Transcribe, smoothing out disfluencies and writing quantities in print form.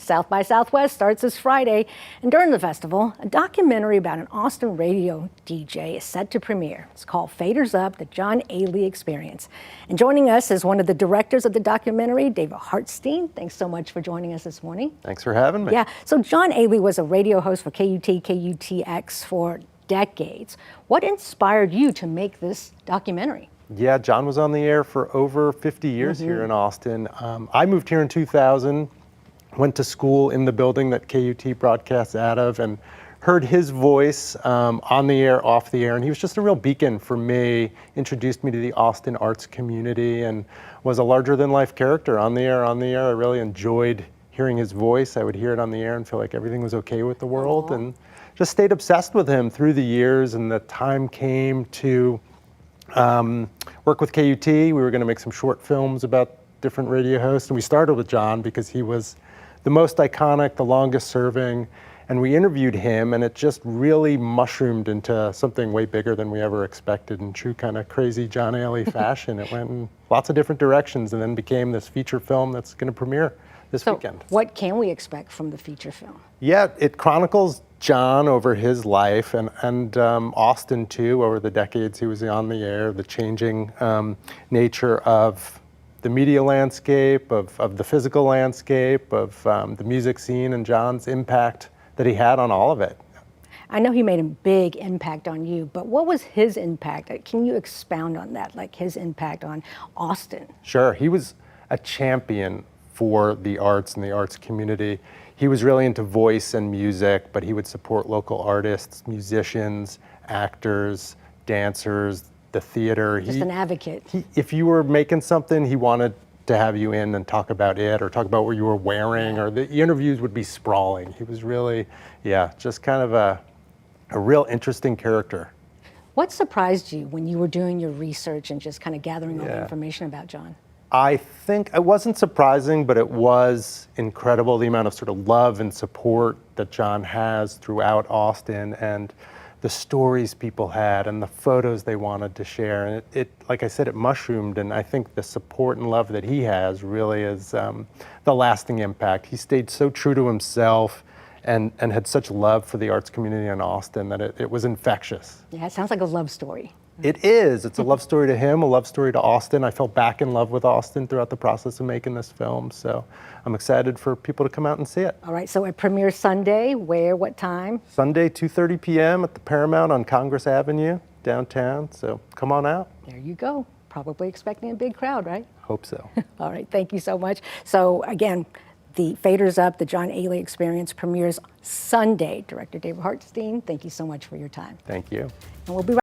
South by Southwest starts this Friday, and during the festival, a documentary about an Austin radio DJ is set to premiere. It's called Faders Up, the John Aielli Experience. And joining us is one of the directors of the documentary, David Hartstein. Thanks so much for joining us this morning. Thanks for having me. Yeah, so John Aielli was a radio host for KUT, KUTX for decades. What inspired you to make this documentary? Yeah, John was on the air for over 50 years here in Austin. I moved here in 2000, went to school in the building that KUT broadcasts out of, and heard his voice on the air, off the air, and he was just a real beacon for me, introduced me to the Austin arts community, and was a larger-than-life character on the air. I really enjoyed hearing his voice. I would hear it on the air and feel like everything was okay with the world, and just stayed obsessed with him through the years, and the time came to work with KUT. We were going to make some short films about different radio hosts, and we started with John because he was the most iconic, the longest serving, and we interviewed him, and it just really mushroomed into something way bigger than we ever expected in true kind of crazy John Aielli fashion. It went in lots of different directions and then became this feature film that's going to premiere this weekend. What can we expect from the feature film? Yeah, it chronicles John over his life and Austin too, over the decades he was on the air, the changing nature of the media landscape, of the physical landscape, of the music scene, and John's impact that he had on all of it. I know he made a big impact on you, but what was his impact? Can you expound on that, like his impact on Austin? Sure, he was a champion for the arts and the arts community. He was really into voice and music, but he would support local artists, musicians, actors, dancers, the theater. Just an advocate. If you were making something, he wanted to have you in and talk about it, or talk about what you were wearing, or the interviews would be sprawling. He was really, just kind of a real interesting character. What surprised you when you were doing your research and just kind of gathering all the information about John? I think it wasn't surprising, but it was incredible, the amount of sort of love and support that John has throughout Austin, and the stories people had and the photos they wanted to share. And it like I said, it mushroomed, and I think the support and love that he has really is the lasting impact. He stayed so true to himself and had such love for the arts community in Austin that it was infectious. Yeah, it sounds like a love story. It is. It's a love story to him, a love story to Austin. I fell back in love with Austin throughout the process of making this film, so I'm excited for people to come out and see it. All right, so it premieres Sunday. Where, what time? Sunday, 2:30 p.m. at the Paramount on Congress Avenue, downtown, so come on out. There you go. Probably expecting a big crowd, right? Hope so. All right, thank you so much. So again, the Faders Up, the John Aielli Experience premieres Sunday. Director David Hartstein, thank you so much for your time. Thank you. And we'll be